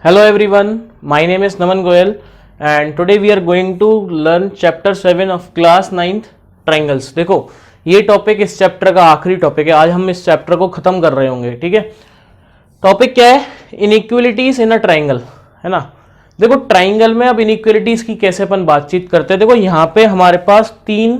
Hello everyone, my name is Naman Goyal and today we are going to learn chapter 7 of class 9th triangles। देखो ये topic इस chapter का आखिरी topic है। आज हम इस चैप्टर को खत्म कर रहे होंगे। ठीक है, टॉपिक क्या है? इनइक्वलिटीज इन अ ट्राइंगल, है ना। देखो ट्राइंगल में अब इनइक्वलिटीज की कैसे अपन बातचीत करते हैं। देखो यहाँ पे हमारे पास तीन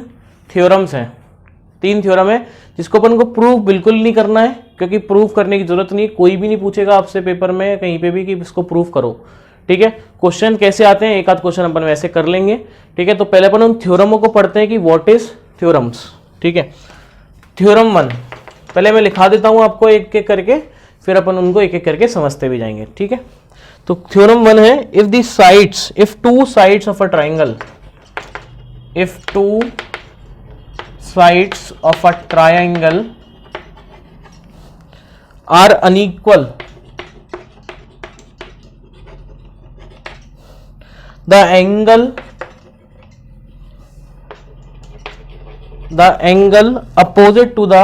थ्योरम है जिसको अपन को प्रूव बिल्कुल नहीं करना है, क्योंकि प्रूव करने की जरूरत नहीं, कोई भी नहीं पूछेगा आपसे पेपर में कहीं पे भी कि इसको प्रूव करो। ठीक है, क्वेश्चन कैसे आते हैं, एक आध क्वेश्चन अपन वैसे कर लेंगे। ठीक है, तो पहले अपन उन थ्योरमों को पढ़ते हैं कि व्हाट इज थ्योरम्स। ठीक है, थ्योरम 1 पहले मैं लिखा देता हूं आपको एक एक करके, फिर अपन उनको एक एक करके समझते भी जाएंगे। ठीक है, तो थ्योरम 1 है if two sides of a triangle, if two sides of a triangle are unequal, the angle opposite to the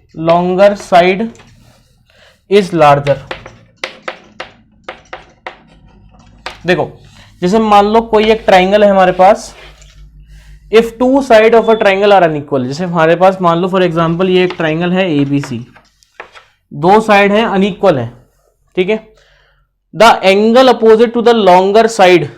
longer side is larger। देखो जैसे मान लो कोई एक ट्राइंगल है हमारे पास, if two side of a triangle are unequal. जैसे हमारे पास मान लो फॉर एग्जांपल ये एक ट्राइंगल है ABC, दो साइड है अनइक्वल है। ठीक है, the angle opposite to the longer side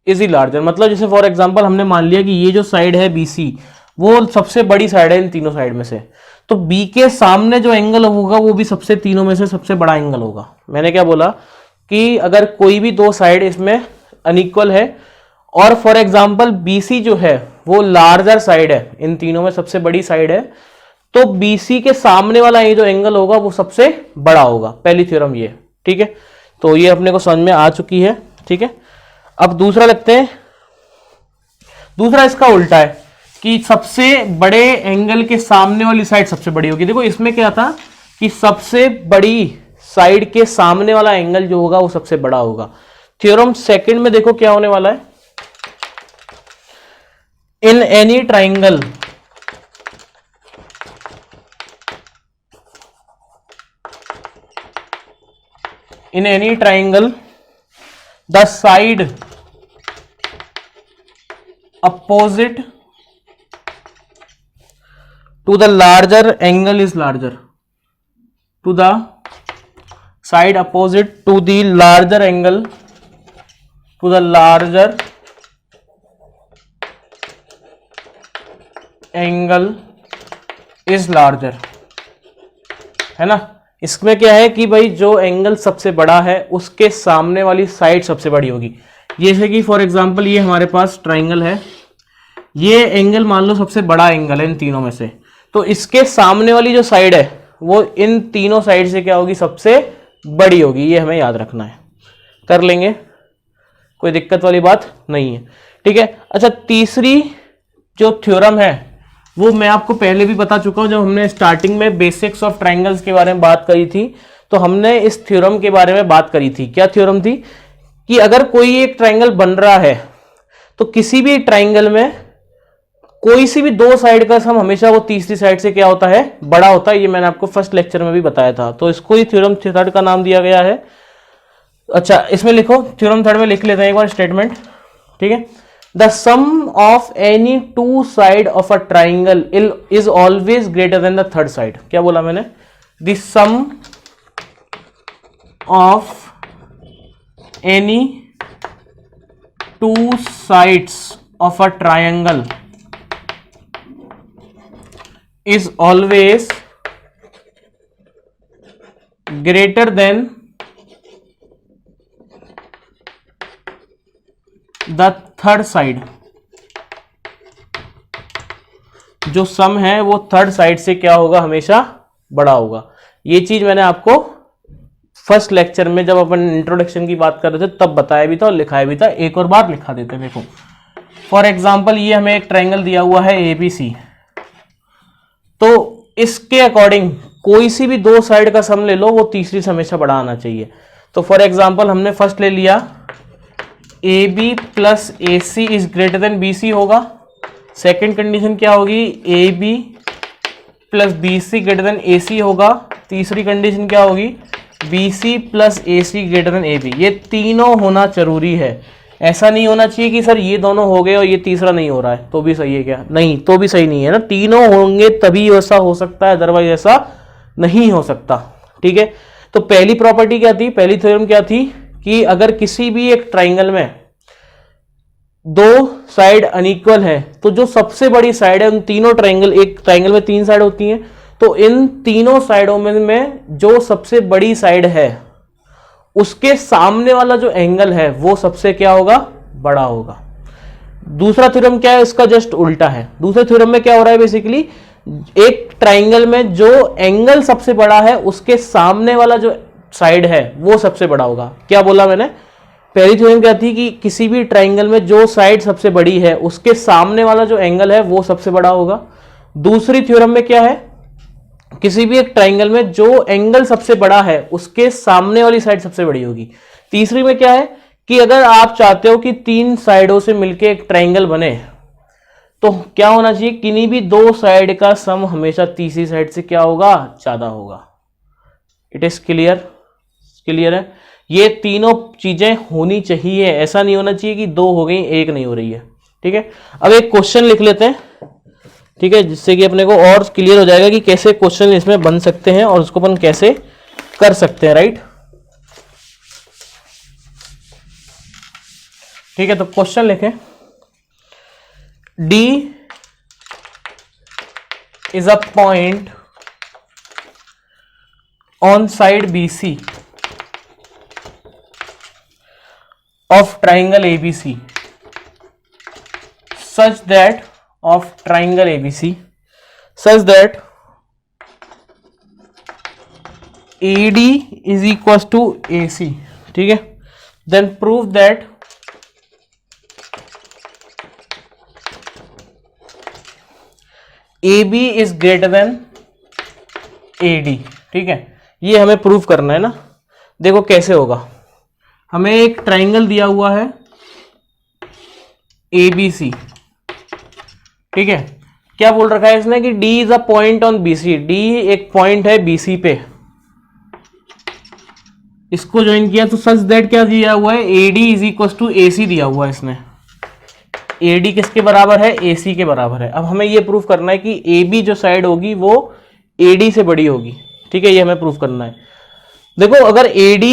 is larger. मतलब जैसे फॉर एग्जांपल हमने मान लिया कि ये जो साइड है BC वो सबसे बड़ी साइड है इन तीनों साइड में से, तो B के सामने जो एंगल होगा वो भी सबसे तीनों में से सबसे बड़ा एंगल होगा। मैंने क्या बोला कि अगर कोई भी दो साइड इसमें अनइक्वल है और फॉर एग्जांपल BC जो है वो लार्जर साइड है, इन तीनों में सबसे बड़ी साइड है, तो BC के सामने वाला ये जो एंगल होगा वो सबसे बड़ा होगा। पहली थ्योरम ये। ठीक है, तो ये अपने को समझ में आ चुकी है। ठीक है, अब दूसरा लगते हैं। दूसरा इसका उल्टा है कि सबसे बड़े एंगल के सामने वाली साइड सबसे बड़ी होगी। देखो इसमें क्या था कि सबसे बड़ी साइड के सामने वाला एंगल जो होगा वो सबसे बड़ा होगा। थ्योरम सेकंड में देखो क्या होने वाला है, in any triangle the side opposite to the larger angle is larger, to the side opposite to the larger angle, to the larger angle is larger, है ना। इसमें क्या है कि भाई जो एंगल सबसे बड़ा है उसके सामने वाली साइड सबसे बड़ी होगी। जैसे कि फॉर एग्जांपल ये हमारे पास ट्राइंगल है, ये एंगल मान लो सबसे बड़ा एंगल है इन तीनों में से, तो इसके सामने वाली जो साइड है वो इन तीनों साइड से क्या होगी, सबसे बड़ी होगी। ये हमें याद रखना है, कर लेंगे, कोई दिक्कत वाली बात नहीं है। ठीक है, अच्छा तीसरी जो थ्योरम है वो मैं आपको पहले भी बता चुका हूं, जब हमने स्टार्टिंग में बेसिक्स ऑफ ट्राइंगल्स के बारे में बात करी थी तो हमने इस थ्योरम के बारे में बात करी थी। क्या थ्योरम थी कि अगर कोई एक ट्राइंगल बन रहा है तो किसी भी ट्राइंगल में कोई सी भी दो साइड का सम हमेशा वो तीसरी साइड से क्या होता है, बड़ा होता है। ये मैंने आपको फर्स्ट लेक्चर में भी बताया था, तो इसको ही थ्योरम थर्ड का नाम दिया गया है। अच्छा इसमें लिखो, थ्योरम थर्ड में लिख लेते हैं एक बार स्टेटमेंट। ठीक है, the sum of any two side of a triangle is always greater than the third side. क्या बोला मैंने? The sum of any two sides of a triangle is always greater than the third side। जो सम है वो third side से क्या होगा, हमेशा बड़ा होगा। ये चीज मैंने आपको फर्स्ट लेक्चर में जब अपन इंट्रोडक्शन की बात कर रहे थे तब बताया भी था और लिखाया भी था। एक और बार लिखा देते हैं। देखो फॉर एग्जांपल ये हमें एक ट्राइंगल दिया हुआ है ABC, तो इसके अकॉर्डिंग कोई सी भी दो साइड का सम ले लो, वो तीसरी से हमेशा बड़ा आना चाहिए। तो फॉर एग्जांपल हमने फर्स्ट ले लिया AB plus AC is greater than BC होगा, सेकंड कंडीशन क्या होगी, A B plus B C greater than A C होगा। तीसरी कंडीशन क्या होगी, B C plus A C greater than A B. ये तीनों होना जरूरी है। ऐसा नहीं होना चाहिए कि सर ये दोनों हो गए और ये तीसरा नहीं हो रहा है तो भी सही है क्या, नहीं तो भी सही नहीं है ना, तीनों होंगे तभी ऐसा हो सकता है, अदरवाइज ऐसा नहीं हो सकता। ठीक है, तो पहली प्रॉपर्टी क्या थी, पहली थ्योरम क्या थी कि अगर किसी भी एक ट्राइंगल में दो साइड अनइक्वल है तो जो सबसे बड़ी साइड है उन तीनों ट्राइंगल, एक ट्राइंगल में तीन साइड होती हैं, तो इन तीनों साइडों में जो सबसे बड़ी साइड है उसके सामने वाला जो एंगल है वो सबसे क्या होगा, बड़ा होगा। दूसरा थ्योरम क्या है, इसका जस्ट उल्टा है। दूसरे थ्योरम में क्या हो रहा है, बेसिकली एक ट्राइंगल में जो एंगल सबसे बड़ा है उसके सामने वाला जो साइड है वो सबसे बड़ा होगा। क्या बोला मैंने, पहली थ्योरम क्या थी कि किसी भी ट्राइंगल में जो साइड सबसे बड़ी है उसके सामने वाला जो एंगल है वो सबसे बड़ा होगा। दूसरी थ्योरम में क्या है, किसी भी एक ट्राइंगल में जो एंगल सबसे बड़ा है उसके सामने वाली साइड सबसे बड़ी होगी। तीसरी में क्या है कि अगर आप चाहते हो कि तीन साइडों से मिलकर एक ट्राइंगल बने तो क्या होना चाहिए, किन्हीं भी दो साइड का सम हमेशा तीसरी साइड से क्या होगा, ज्यादा होगा। इट इज क्लियर, क्लियर है। ये तीनों चीजें होनी चाहिए, ऐसा नहीं होना चाहिए कि दो हो गई एक नहीं हो रही है। ठीक है, अब एक क्वेश्चन लिख लेते हैं, ठीक है, जिससे कि अपने को और क्लियर हो जाएगा कि कैसे क्वेश्चन इसमें बन सकते हैं और उसको अपन कैसे कर सकते हैं, राइट। ठीक है, तो क्वेश्चन लिखें, D is a point on side BC of triangle ABC such that of triangle ABC such that AD is equals to AC। ठीक है, then prove that AB is greater than AD। ठीक है, ये हमें prove करना है ना। देखो कैसे होगा, हमें एक ट्राइंगल दिया हुआ है ABC। ठीक है, क्या बोल रखा है इसने कि D is a point on BC, D एक पॉइंट है BC पे, इसको ज्वाइन किया तो सच दैट क्या दिया हुआ है, AD is equal to AC दिया हुआ है इसने। AD किसके बराबर है, AC के बराबर है। अब हमें यह प्रूफ करना है कि AB जो साइड होगी वो AD से बड़ी होगी। ठीक है, ये हमें प्रूफ करना है। देखो अगर AD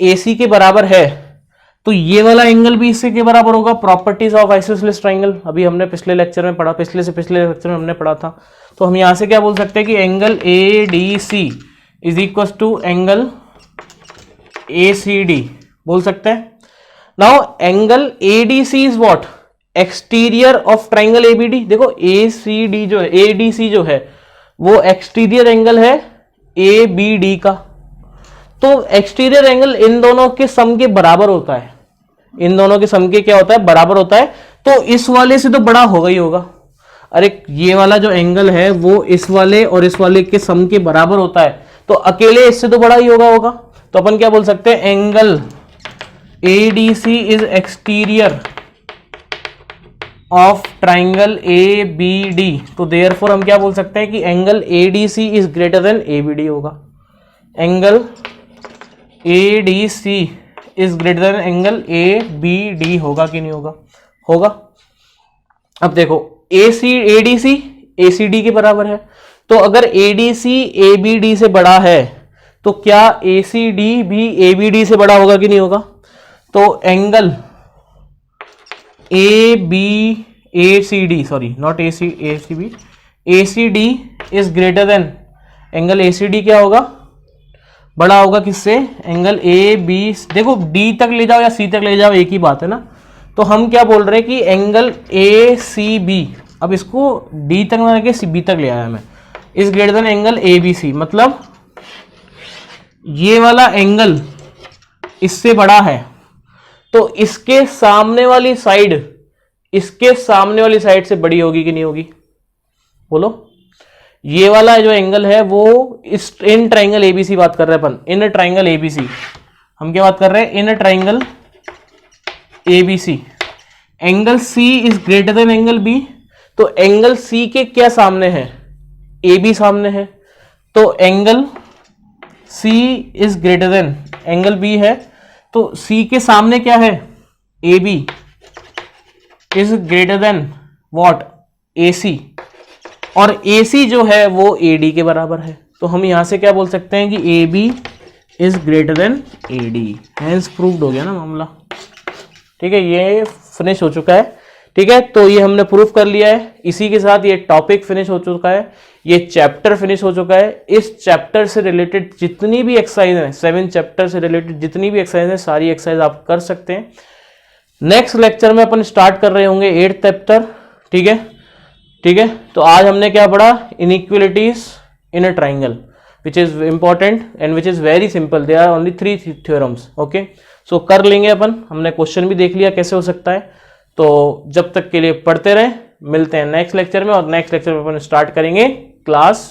AC के बराबर है तो ये वाला एंगल भी इससे के बराबर होगा। प्रॉपर्टीज ऑफ आइसोसेलेस ट्राइंगल अभी हमने पिछले लेक्चर में पढ़ा, पिछले से पिछले लेक्चर में हमने पढ़ा था। तो हम यहां से क्या बोल सकते हैं कि angle ADC is equal to angle ACD बोल सकते हैं। Now angle ADC is what, exterior of triangle ABD। देखो ACD जो है, ADC जो है वो एक्सटीरियर एंगल है ABD का, तो एक्सटीरियर एंगल इन दोनों के सम के बराबर होता है, इन दोनों के सम के क्या होता है, बराबर होता है। तो इस वाले से तो बड़ा होगा ही होगा। अरे ये वाला जो एंगल है वो इस वाले और इस वाले के सम के बराबर होता है, तो अकेले इससे तो बड़ा ही होगा। तो अपन क्या बोल सकते हैं, angle ADC is exterior of triangle ABD। तो देयरफॉर हम क्या बोल सकते हैं कि angle ADC is greater then ABD होगा। Angle ADC is greater than angle ABD होगा कि नहीं होगा, होगा। अब देखो ADC ACD के बराबर है, तो अगर ADC ABD से बड़ा है तो क्या ACD भी ABD से बड़ा होगा कि नहीं होगा। तो angle ACD sorry not ACD is greater than angle ACD क्या होगा, बड़ा होगा किससे, एंगल AB। देखो D तक ले जाओ या C तक ले जाओ एक ही बात है ना। तो हम क्या बोल रहे हैं कि एंगल ACB, अब इसको D तक ना लेके CB तक ले आया मैं, is greater than angle ABC। मतलब ये वाला एंगल इससे बड़ा है तो इसके सामने वाली साइड, इसके सामने वाली साइड से बड़ी होगी कि नहीं होगी, बोलो। ये वाला जो एंगल है वो इस इन ट्राइंगल ABC बात कर रहे हैं अपन, इन ट्राइंगल ABC हम क्या बात कर रहे हैं, in triangle ABC angle C is greater than angle B। तो एंगल सी के क्या सामने है, ए बी सामने है, तो angle C is greater than angle B है, तो सी के सामने क्या है, A B is greater than what, A C, और ए सी जो है वो ए डी के बराबर है। तो हम यहां से क्या बोल सकते हैं कि A B is greater than A D, hence proved हो गया ना मामला। ठीक है, ये फिनिश हो चुका है। ठीक है, तो ये हमने प्रूफ कर लिया है। इसी के साथ ये टॉपिक फिनिश हो चुका है, ये चैप्टर फिनिश हो चुका है। इस चैप्टर से रिलेटेड जितनी भी एक्सरसाइज है, 7 चैप्टर से रिलेटेड जितनी भी एक्सरसाइज है, सारी एक्सरसाइज आप कर सकते हैं। नेक्स्ट लेक्चर में अपन स्टार्ट कर रहे होंगे 8th चैप्टर। ठीक है, ठीक है, तो आज हमने क्या पढ़ा, inequalities in a triangle, which is important and which is very simple, they are only 3 theorems. Okay, so कर लेंगे अपन, हमने क्वेश्चन भी देख लिया कैसे हो सकता है। तो जब तक के लिए पढ़ते रहे, मिलते हैं नेक्स्ट लेक्चर में, और नेक्स्ट लेक्चर में अपन स्टार्ट करेंगे क्लास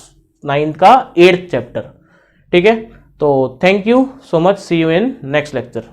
9 का 8th चैप्टर। ठीक है, तो thank you so much, see you in next lecture.